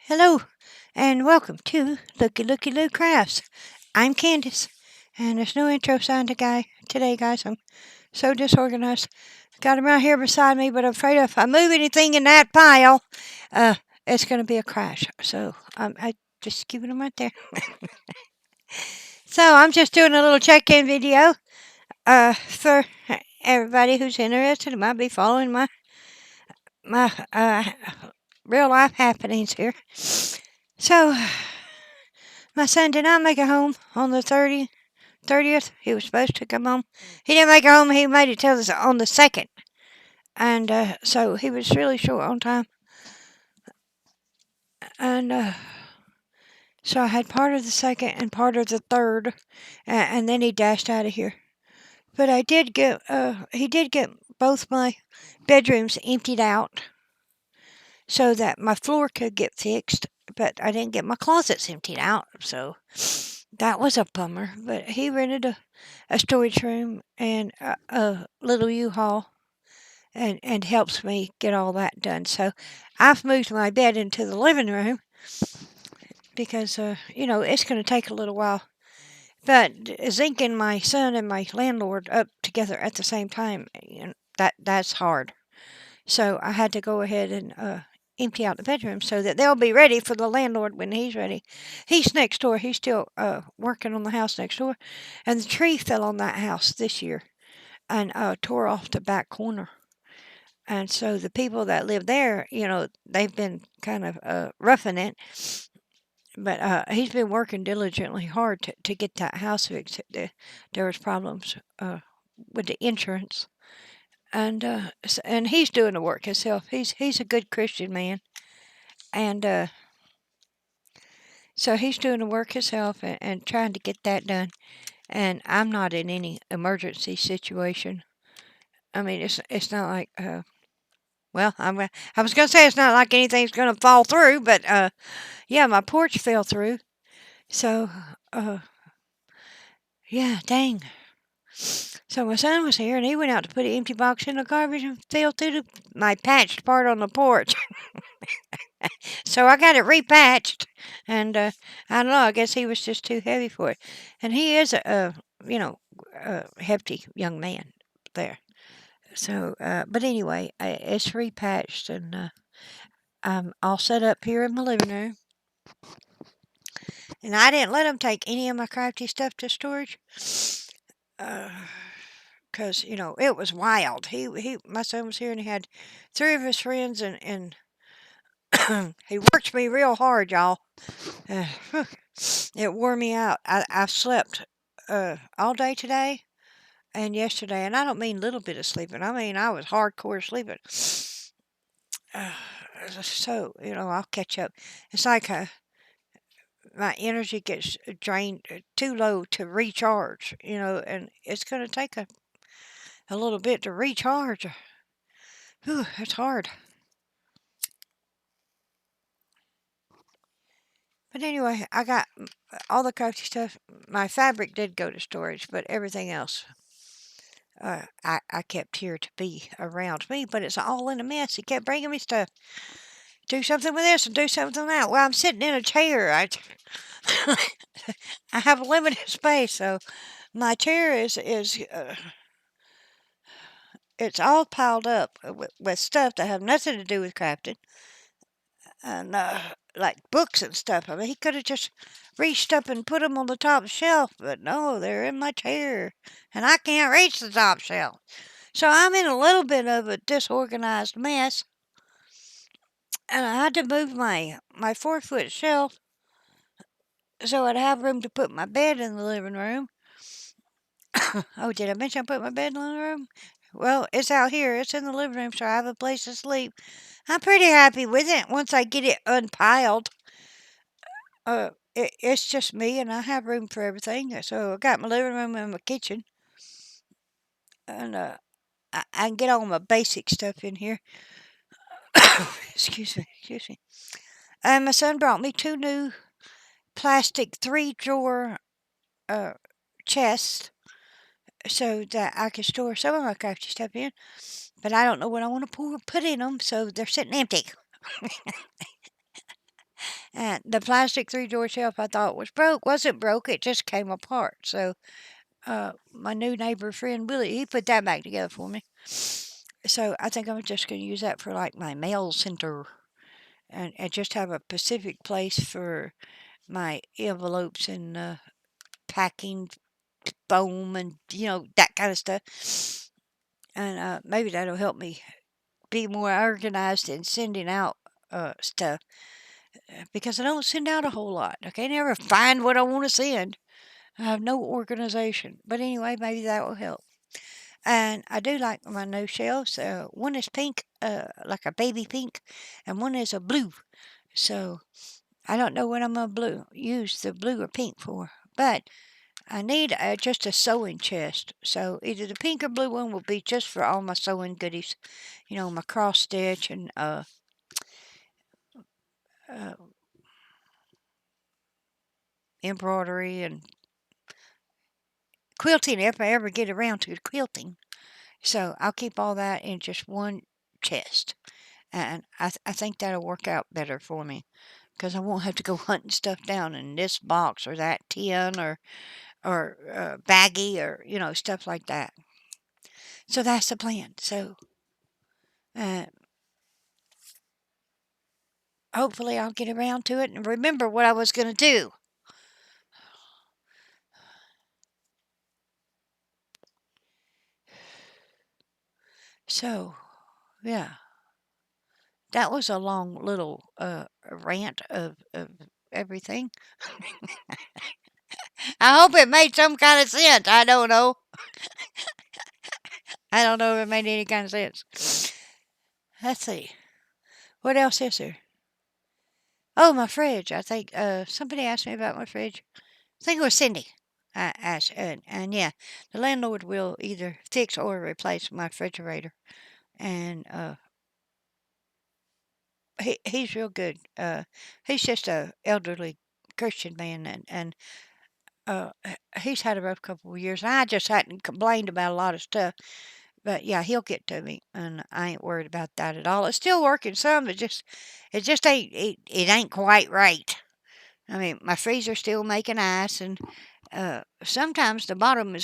Hello, and welcome to Lookie Loo Crafts. I'm Candace, and there's no intro sound today, guys. I'm so disorganized. Got him right here beside me, but I'm afraid if I move anything in that pile, uh, it's going to be a crash. So I just keeping them right there. So I'm just doing a little check-in video for everybody who's interested. Might be following my real life happenings here. So my son did not make it home on the 30th. He was supposed to come home. He didn't make it home. He made it till on the 2nd. And so he was really short on time. And so I had part of the 2nd and part of the 3rd. And then he dashed out of here. But he did get both my bedrooms emptied out so that my floor could get fixed. But I didn't get my closets emptied out. So that was a bummer. But he rented a storage room and a little U-Haul and helps me get all that done. So I've moved my bed into the living room because, it's going to take a little while. But zinking my son and my landlord up together at the same time, that's hard. So I had to go ahead and empty out the bedroom so that they'll be ready for the landlord when he's ready. He's next door. He's still working on the house next door. And the tree fell on that house this year and tore off the back corner. And so the people that live there, they've been kind of roughing it. But he's been working diligently hard to get that house fixed. There was problems with the insurance. And he's doing the work himself. He's a good Christian man. And so he's doing the work himself and trying to get that done. And I'm not in any emergency situation. I mean, it's not like well, I was going to say it's not like anything's going to fall through, but yeah, my porch fell through. So, yeah, dang. So my son was here, and he went out to put an empty box in the garbage and fell through my patched part on the porch. So I got it repatched, and I don't know. I guess he was just too heavy for it, and he is a hefty young man there. So, but anyway, it's repatched, and I'm all set up here in my living room. And I didn't let him take any of my crafty stuff to storage. Because, it was wild. My son was here and he had 3 of his friends and he worked me real hard, y'all. It wore me out. I've slept all day today and yesterday. And I don't mean a little bit of sleeping. I mean, I was hardcore sleeping. So, I'll catch up. It's like my energy gets drained too low to recharge, and it's going to take a little bit to recharge. Whew, it's hard. But anyway, I got all the crafty stuff. My fabric did go to storage, but everything else I kept here to be around me. But it's all in a mess. He kept bringing me stuff. Do something with this and do something with that. Well, I'm sitting in a chair. I have a limited space, so my chair is it's all piled up with stuff that have nothing to do with crafting, and like books and stuff. I mean, he could have just reached up and put them on the top shelf, but no, they're in my chair, and I can't reach the top shelf. So I'm in a little bit of a disorganized mess, and I had to move my 4-foot shelf so I'd have room to put my bed in the living room. Oh, did I mention I put my bed in the living room? Well, it's out here. It's in the living room, so I have a place to sleep. I'm pretty happy with it once I get it unpiled. It's just me, and I have room for everything. So I got my living room and my kitchen, and I can get all my basic stuff in here. Excuse me. And my son brought me 2 new plastic 3-drawer chests so that I can store some of my crafty stuff in. But I don't know what I want to put in them, so they're sitting empty. And the plastic 3-drawer shelf I thought was broke wasn't broke. It just came apart. So my new neighbor friend Willie, he put that back together for me. So I think I'm just going to use that for like my mail center, and just have a specific place for my envelopes and packing foam and that kind of stuff. And maybe that'll help me be more organized in sending out stuff, because I don't send out a whole lot. I can't ever find what I want to send. I have no organization. But anyway, maybe that will help. And I do like my new shelves. One is pink, like a baby pink, and one is a blue. So I don't know what I'm gonna use the blue or pink for, but I need just a sewing chest. So either the pink or blue one will be just for all my sewing goodies. My cross stitch and uh, embroidery and quilting if I ever get around to quilting. So I'll keep all that in just one chest. And I think that'll work out better for me, because I won't have to go hunting stuff down in this box or that tin or baggie or stuff like that. So that's the plan. So uh, hopefully I'll get around to it and remember what I was going to do. So yeah, that was a long little rant of everything. I hope it made some kind of sense. I don't know. I don't know if it made any kind of sense. Let's see. What else is there? Oh, my fridge. I think somebody asked me about my fridge. I think it was Cindy. I asked, and yeah, the landlord will either fix or replace my refrigerator, and he's real good. He's just a elderly Christian man, and he's had a rough couple of years. I just hadn't complained about a lot of stuff, but yeah, he'll get to me, and I ain't worried about that at all. It's still working some. It just ain't quite right. I mean, my freezer's still making ice, and sometimes the bottom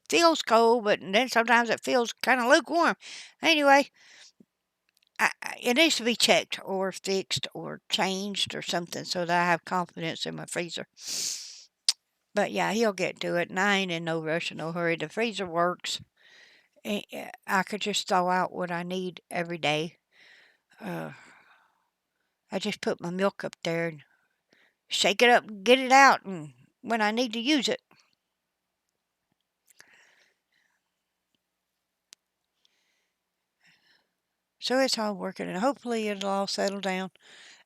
feels cold, but then sometimes it feels kind of lukewarm. Anyway, it needs to be checked or fixed or changed or something so that I have confidence in my freezer. But yeah, he'll get to it, and I ain't in no rush or no hurry. The freezer works. I could just thaw out what I need every day. Uh, I just put my milk up there and shake it up and get it out and when I need to use it. So it's all working, and hopefully it'll all settle down,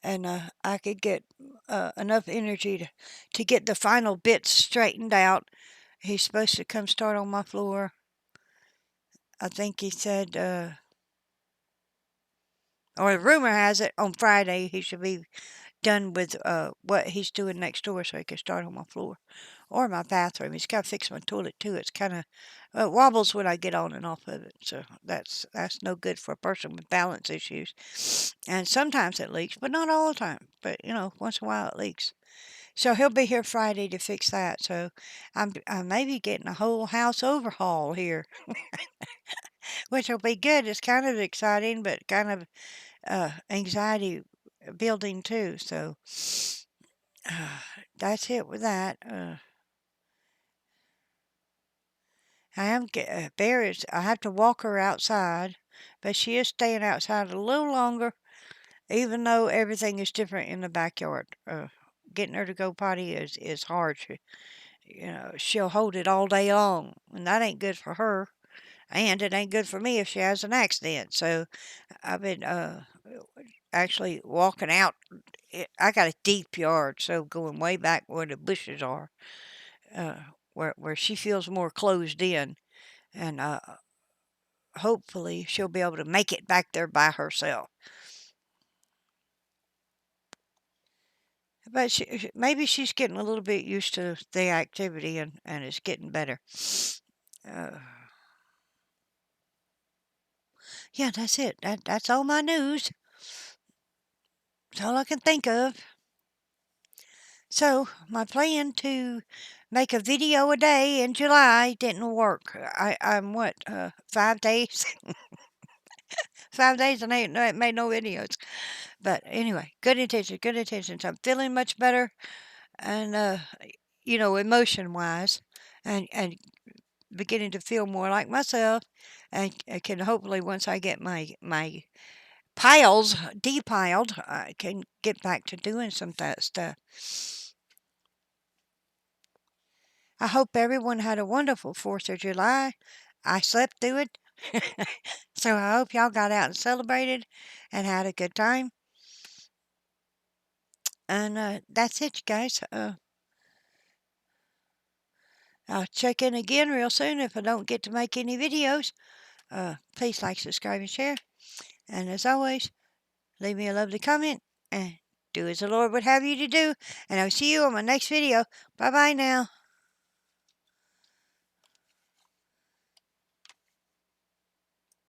and I could get enough energy to get the final bits straightened out. He's supposed to come start on my floor. I think he said, or the rumor has it, on Friday he should be done with what he's doing next door so he can start on my floor or my bathroom. He's got to fix my toilet too. It's kind of wobbles when I get on and off of it. So that's no good for a person with balance issues. And sometimes it leaks, but not all the time. But once in a while it leaks. So he'll be here Friday to fix that. So I'm maybe getting a whole house overhaul here, which will be good. It's kind of exciting, but kind of anxiety building too. So that's it with that. I am Bear is. I have to walk her outside, but she is staying outside a little longer, even though everything is different in the backyard. Getting her to go potty is hard. She'll hold it all day long, and that ain't good for her. And it ain't good for me if she has an accident. So I've been actually walking out. I got a deep yard, so going way back where the bushes are, uh, where she feels more closed in, and hopefully she'll be able to make it back there by herself. But maybe she's getting a little bit used to the activity and is getting better. Uh, yeah, that's it. That's all my news. That's all I can think of. So my plan to make a video a day in July didn't work. I'm what 5 days, 5 days, and I ain't made no videos. But anyway, good intentions, good intentions. I'm feeling much better, and emotion wise, and beginning to feel more like myself, and I can hopefully, once I get my piles depiled, I can get back to doing some of that stuff. I hope everyone had a wonderful 4th of July. I slept through it. So I hope y'all got out and celebrated and had a good time. And that's it, guys. I'll check in again real soon if I don't get to make any videos. Please like, subscribe, and share. And as always, leave me a lovely comment and do as the Lord would have you to do. And I'll see you on my next video. Bye-bye now.